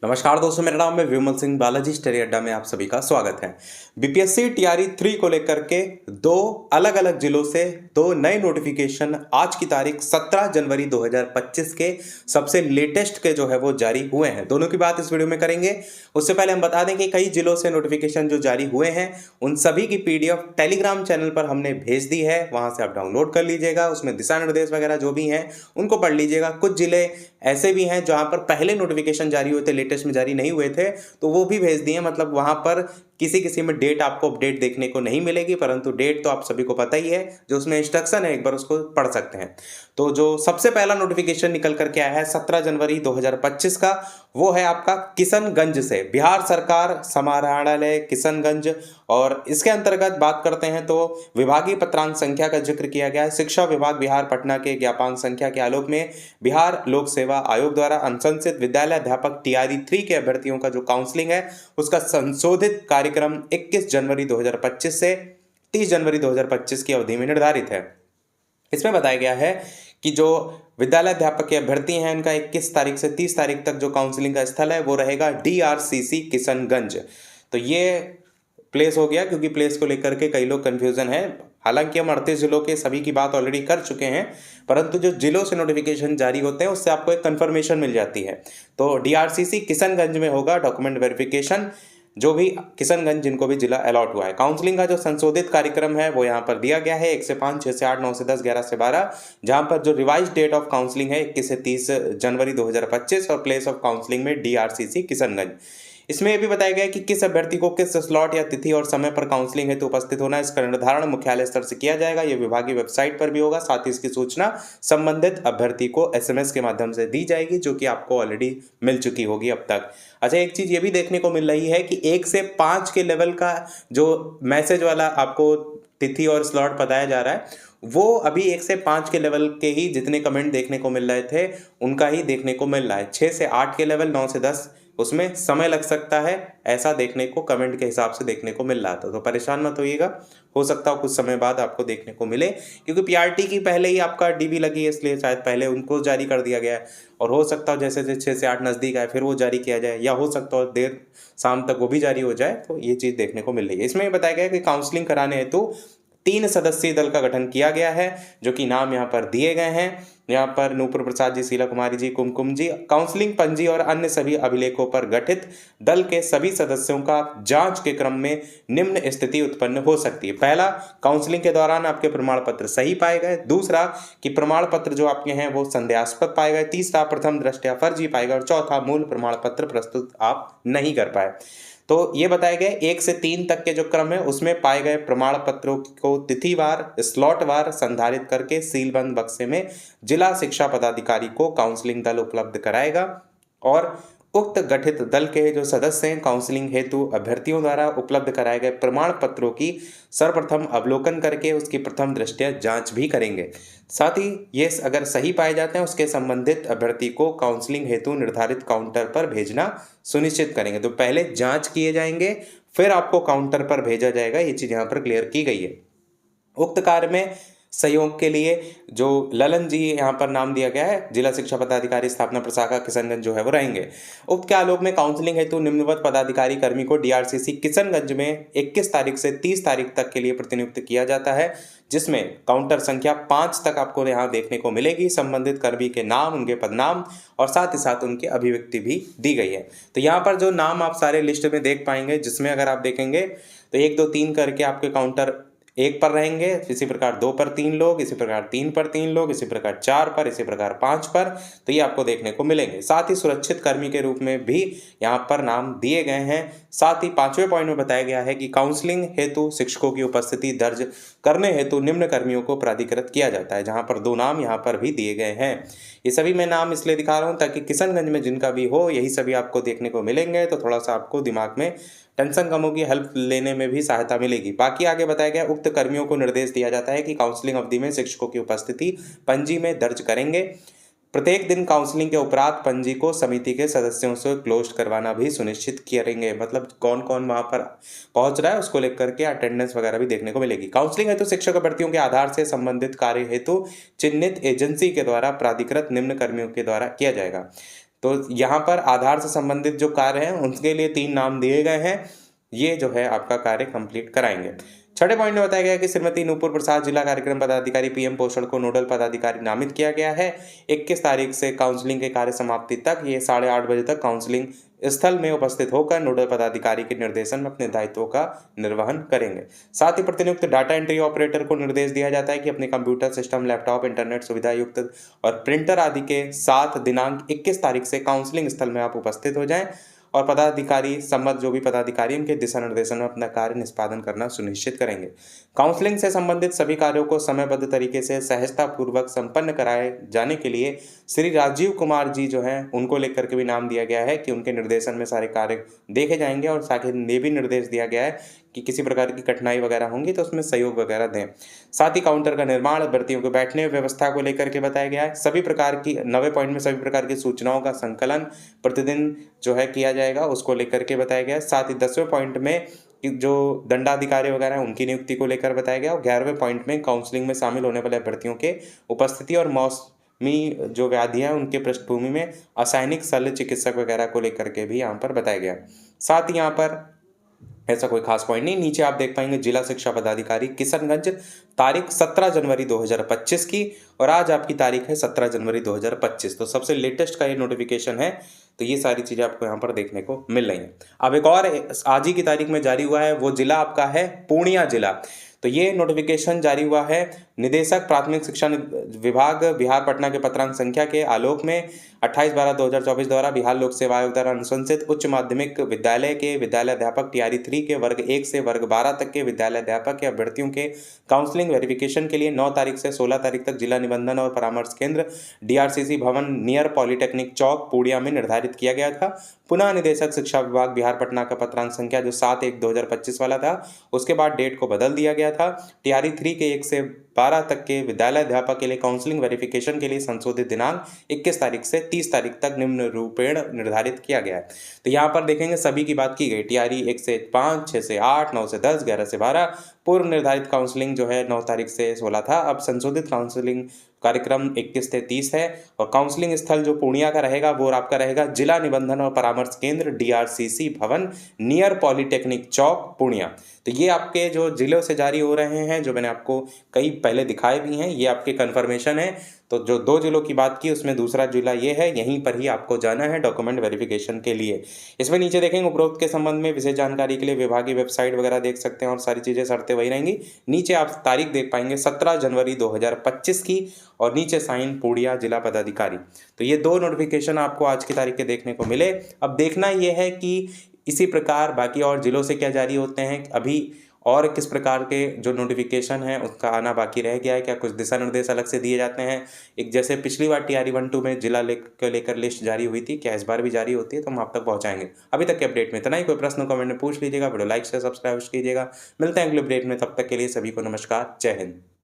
नमस्कार दोस्तों, मेरा नाम है विमल सिंह। बालाजी स्टडी अड्डा में आप सभी का स्वागत है। बीपीएससी टीआरई 3 को लेकर के दो अलग अलग जिलों से दो नए नोटिफिकेशन आज की तारीख 17 जनवरी 2025 के सबसे लेटेस्ट के जो है वो जारी हुए हैं। दोनों की बात इस वीडियो में करेंगे। उससे पहले हम बता दें कि कई जिलों से नोटिफिकेशन जो जारी हुए हैं उन सभी की पीडीएफ टेलीग्राम चैनल पर हमने भेज दी है, वहां से आप डाउनलोड कर लीजिएगा। उसमें दिशा निर्देश वगैरह जो भी हैं उनको पढ़ लीजिएगा। कुछ जिले ऐसे भी हैं जहां पर पहले नोटिफिकेशन जारी हुए थे, लेटेस्ट में जारी नहीं हुए थे, तो वो भी भेज दिए। मतलब वहां पर किसी किसी में डेट आपको अपडेट देखने को नहीं मिलेगी, परंतु डेट तो आप सभी को पता ही है। जो उसमें इंस्ट्रक्शन है एक बार उसको पढ़ सकते हैं। तो जो सबसे पहला नोटिफिकेशन निकल करके आया है 17 जनवरी 2025 का, वो है आपका किशनगंज से, बिहार सरकार समाहरणालय किशनगंज। और इसके अंतर्गत बात करते हैं तो विभागीय पत्रांक संख्या का जिक्र किया गया है। शिक्षा विभाग बिहार पटना के ज्ञापांक संख्या के आलोक में बिहार लोक सेवा आयोग द्वारा अनुशंसित विद्यालय अध्यापक टीआरई 3 के अभ्यर्थियों का जो काउंसलिंग है उसका संशोधित कार्यक्रम 21 जनवरी 2025 से 30 जनवरी 2025 की अवधि में निर्धारित है। इसमें बताया गया है कि जो विद्यालय अध्यापक के अभ्यर्थी हैं उनका 21 तारीख से 30 तारीख तक जो काउंसलिंग का स्थल है वो रहेगा डीआरसीसी किशनगंज। तो ये प्लेस हो गया, क्योंकि प्लेस को लेकर के कई लोग कंफ्यूजन है। हालांकि हम 38 जिलों के सभी की बात ऑलरेडी कर चुके हैं, परंतु जो जिलों से नोटिफिकेशन जारी होते हैं उससे आपको एक कंफर्मेशन मिल जाती है। तो डीआरसीसी किशनगंज में होगा डॉक्यूमेंट वेरिफिकेशन, जो भी किशनगंज जिनको भी जिला अलॉट हुआ है। काउंसलिंग का जो संशोधित कार्यक्रम है वो यहाँ पर दिया गया है 1 से 5, 6 से 8, 9 से 10, 11 से 12, जहाँ पर जो रिवाइज डेट ऑफ काउंसलिंग है 21 से 30 जनवरी 2025 और प्लेस ऑफ काउंसलिंग में डीआरसीसी किशनगंज। इसमें यह भी बताया गया है कि किस अभ्यर्थी को किस स्लॉट या तिथि और समय पर काउंसलिंग हेतु उपस्थित होना है, इसका निर्धारण मुख्यालय स्तर से किया जाएगा। यह विभागीय वेबसाइट पर भी होगा। साथ ही इसकी सूचना संबंधित अभ्यर्थी को एसएमएस के माध्यम से दी जाएगी, जो कि आपको ऑलरेडी मिल चुकी होगी अब तक। अच्छा, एक चीज ये भी देखने को मिल रही है कि 1 से 5 के लेवल का जो मैसेज वाला आपको तिथि और स्लॉट बताया जा रहा है वो अभी 1 से 5 के लेवल के ही जितने कमेंट देखने को मिल रहे थे उनका ही देखने को मिल रहा है। 6 से 8 के लेवल, 9 से 10 उसमें समय लग सकता है, ऐसा देखने को कमेंट के हिसाब से देखने को मिल रहा था। तो परेशान मत होइएगा, हो सकता है कुछ समय बाद आपको देखने को मिले, क्योंकि पीआरटी की पहले ही आपका डीबी लगी है, इसलिए शायद पहले उनको जारी कर दिया गया है। और हो सकता है जैसे जैसे 6 से 8 नज़दीक आए फिर वो जारी किया जाए, या हो सकता है देर शाम तक वो भी जारी हो जाए। तो ये चीज़ देखने को मिल रही है। इसमें ये बताया गया है कि काउंसलिंग कराने हेतु 3 सदस्यीय दल का गठन किया गया है, जो कि नाम यहाँ पर दिए गए हैं। यहाँ पर नूपुर प्रसाद जी, शीला कुमारी जी, कुमकुम जी। काउंसलिंग पंजी और अन्य सभी अभिलेखों पर गठित दल के सभी सदस्यों का जांच के क्रम में निम्न स्थिति उत्पन्न हो सकती है। पहला, काउंसलिंग के दौरान आपके प्रमाण पत्र सही पाए गए। दूसरा, कि प्रमाण पत्र जो आपके हैं वो संदेहास्पद पाए गए। तीसरा, प्रथम दृष्टया फर्जी पाए गए। और चौथा, मूल प्रमाण पत्र प्रस्तुत आप नहीं कर पाए। तो ये बताए गए 1 से 3 तक के जो क्रम है उसमें पाए गए प्रमाण पत्रों को तिथिवार स्लॉटवार संधारित करके सीलबंद बक्से में जिला शिक्षा पदाधिकारी को काउंसलिंग दल उपलब्ध कराएगा। और उक्त गठित दल के जो सदस्य हैं काउंसलिंग हेतु अभ्यर्थियों द्वारा उपलब्ध कराए गए प्रमाण पत्रों की सर्वप्रथम अवलोकन करके उसकी प्रथम दृष्टया जांच भी करेंगे। साथ ही ये अगर सही पाए जाते हैं उसके संबंधित अभ्यर्थी को काउंसलिंग हेतु निर्धारित काउंटर पर भेजना सुनिश्चित करेंगे। तो पहले जांच किए जाएंगे, फिर आपको काउंटर पर भेजा जाएगा। ये चीज़ यहाँ पर क्लियर की गई है। उक्त कार्य में सहयोग के लिए जो ललन जी यहाँ पर नाम दिया गया है, जिला शिक्षा पदाधिकारी स्थापना प्रशाखा किशनगंज जो है वो रहेंगे। उक्त के आलोक में काउंसलिंग हेतु निम्नवत पदाधिकारी कर्मी को डीआरसीसी किशनगंज में 21 तारीख से 30 तारीख तक के लिए प्रतिनियुक्त किया जाता है, जिसमें काउंटर संख्या 5 तक आपको यहाँ देखने को मिलेगी। संबंधित कर्मी के नाम, उनके पदनाम और साथ ही साथ उनकी अभिव्यक्ति भी दी गई है। तो यहाँ पर जो नाम आप सारे लिस्ट में देख पाएंगे, जिसमें अगर आप देखेंगे तो 1, 2, 3 करके आपके काउंटर 1 पर रहेंगे, इसी प्रकार 2 पर 3 लोग, इसी प्रकार 3 पर 3 लोग, इसी प्रकार 4 पर, इसी प्रकार 5 पर। तो ये आपको देखने को मिलेंगे। साथ ही सुरक्षित कर्मी के रूप में भी यहाँ पर नाम दिए गए हैं। साथ ही 5वें पॉइंट में बताया गया है कि काउंसलिंग हेतु शिक्षकों की उपस्थिति दर्ज करने हेतु निम्न कर्मियों को प्राधिकृत किया जाता है, जहाँ पर 2 नाम यहाँ पर भी दिए गए हैं। ये सभी मैं नाम इसलिए दिखा रहा हूँ ताकि किशनगंज में जिनका भी हो यही सभी आपको देखने को मिलेंगे, तो थोड़ा सा आपको दिमाग में टेंशन कम होगी, हेल्प लेने में भी सहायता मिलेगी। बाकी आगे बताया गया उक्त कर्मियों को निर्देश दिया जाता है कि काउंसलिंग अवधि में शिक्षकों की उपस्थिति पंजी में दर्ज करेंगे। प्रत्येक दिन काउंसलिंग के उपरांत पंजी को समिति के सदस्यों से क्लोज करवाना भी सुनिश्चित करेंगे। मतलब कौन कौन वहां पर पहुंच रहा है उसको लेकर के अटेंडेंस वगैरह भी देखने को मिलेगी। काउंसलिंग हेतु शिक्षक अभ्यर्थियों के आधार से संबंधित कार्य हेतु चिन्हित एजेंसी के द्वारा प्राधिकृत निम्न कर्मियों के द्वारा किया जाएगा। तो यहाँ पर आधार से संबंधित जो कार्य हैं उनके लिए 3 नाम दिए गए हैं, ये जो है आपका कार्य कंप्लीट कराएंगे। छठे पॉइंट में बताया गया है कि श्रीमती नूपुर प्रसाद जिला कार्यक्रम पदाधिकारी पीएम पोषण को नोडल पदाधिकारी नामित किया गया है। 21 तारीख से काउंसलिंग के कार्य समाप्ति तक ये 8:30 बजे तक काउंसलिंग स्थल में उपस्थित होकर नोडल पदाधिकारी के निर्देशन में अपने दायित्वों का निर्वहन करेंगे। साथ ही प्रतिनियुक्त डाटा एंट्री ऑपरेटर को निर्देश दिया जाता है कि अपने कंप्यूटर सिस्टम, लैपटॉप, इंटरनेट सुविधा युक्त और प्रिंटर आदि के साथ दिनांक 21 तारीख से काउंसलिंग स्थल में आप उपस्थित हो जाएं और पदाधिकारी सम्मत जो भी पदाधिकारी उनके दिशा निर्देशन में अपना कार्य निष्पादन करना सुनिश्चित करेंगे। काउंसलिंग से संबंधित सभी कार्यों को समयबद्ध तरीके से सहजता पूर्वक संपन्न कराए जाने के लिए श्री राजीव कुमार जी जो हैं उनको लेकर के भी नाम दिया गया है कि उनके निर्देशन में सारे कार्य देखे जाएंगे और साथ ही ये भी निर्देश दिया गया है कि किसी प्रकार की कठिनाई वगैरह होंगी तो उसमें सहयोग वगैरह दें। साथ ही काउंटर का निर्माण, अभ्यर्थियों के बैठने व्यवस्था को लेकर के बताया गया है। सभी प्रकार की 90 पॉइंट में सभी प्रकार की सूचनाओं का संकलन प्रतिदिन जो है किया जाएगा, उसको लेकर के बताया गया है। साथ ही 10वें पॉइंट में जो दंडाधिकारी वगैरह हैं उनकी नियुक्ति को लेकर बताया गया और 11वें पॉइंट में काउंसलिंग में शामिल होने वाले अभ्यर्थियों के उपस्थिति और मौसमी जो व्याधियां उनके पृष्ठभूमि में असैनिक शल्य चिकित्सक वगैरह को लेकर के भी यहाँ पर बताया गया। साथ ही यहाँ पर ऐसा कोई खास पॉइंट नहीं, नीचे आप देख पाएंगे जिला शिक्षा पदाधिकारी किशनगंज, तारीख 17 जनवरी 2025 की और आज आपकी तारीख है 17 जनवरी 2025। तो सबसे लेटेस्ट का ये नोटिफिकेशन है, तो ये सारी चीज़ें आपको यहाँ पर देखने को मिल रही हैं। अब एक और आज ही की तारीख में जारी हुआ है, वो जिला आपका है पूर्णिया जिला। तो ये नोटिफिकेशन जारी हुआ है निदेशक प्राथमिक शिक्षा विभाग बिहार पटना के पत्रांक संख्या के आलोक में 28/12/2024 द्वारा बिहार लोक सेवा आयोग द्वारा अनुशंसित उच्च माध्यमिक विद्यालय के विद्यालयाध्यापक टीआरई 3 के वर्ग 1 से वर्ग 12 तक के विद्यालयाध्यापक के अभ्यर्थियों के काउंसलिंग वेरिफिकेशन के लिए 9 तारीख से 16 तारीख तक जिला निबंधन और परामर्श केंद्र डीआरसीसी भवन नियर पॉलिटेक्निक चौक पूर्णिया में निर्धारित किया गया था। पुनः निदेशक शिक्षा विभाग बिहार पटना का पत्रांक संख्या जो 7/1/2025 वाला था, उसके बाद डेट को बदल दिया गया था। टीआरई 3 के 1 से 12 तक के विद्यालय अध्यापक के लिए काउंसलिंग वेरिफिकेशन के लिए संशोधित दिनांक 21 तारीख से 30 तारीख तक निम्न रूपेण निर्धारित किया गया है। तो यहाँ पर देखेंगे सभी की बात की गई, टीआरई 1 से 5, 6 से 8, 9 से 10, 11 से 12। पूर्व निर्धारित काउंसलिंग जो है 9 तारीख से 16 था, अब संशोधित काउंसलिंग कार्यक्रम 21 से 30 है और काउंसलिंग स्थल जो पूर्णिया का रहेगा वो आपका रहेगा जिला निबंधन और परामर्श केंद्र डीआरसीसी भवन नियर पॉलिटेक्निक चौक पूर्णिया। तो ये आपके जो जिलों से जारी हो रहे हैं, जो मैंने आपको कई पहले दिखाए भी हैं, ये आपके कन्फर्मेशन है। तो जो 2 जिलों की बात की उसमें दूसरा जिला ये है, यहीं पर ही आपको जाना है डॉक्यूमेंट वेरिफिकेशन के लिए। इसमें नीचे देखेंगे उपरोक्त के संबंध में विशेष जानकारी के लिए विभागीय वेबसाइट वगैरह देख सकते हैं और सारी चीज़ें शर्तें वही रहेंगी। नीचे आप तारीख देख पाएंगे 17 जनवरी 2025 की और नीचे साइन पूर्णिया जिला पदाधिकारी। तो ये 2 नोटिफिकेशन आपको आज की तारीख के देखने को मिले। अब देखना ये है कि इसी प्रकार बाकी और जिलों से क्या जारी होते हैं, अभी और किस प्रकार के जो नोटिफिकेशन है उसका आना बाकी रह गया है, क्या कुछ दिशा निर्देश अलग से दिए जाते हैं। एक जैसे पिछली बार टीआरई 1-2 में जिला लेकर लिस्ट जारी हुई थी, क्या इस बार भी जारी होती है, तो हम आप तक पहुंचाएंगे। अभी तक के अपडेट में इतना ही। कोई प्रश्न कमेंट में पूछ लीजिएगा, वीडियो लाइक से सब्सक्राइब कीजिएगा। मिलते हैं अगले अपडेट में, तब तक के लिए सभी को नमस्कार, जय हिंद।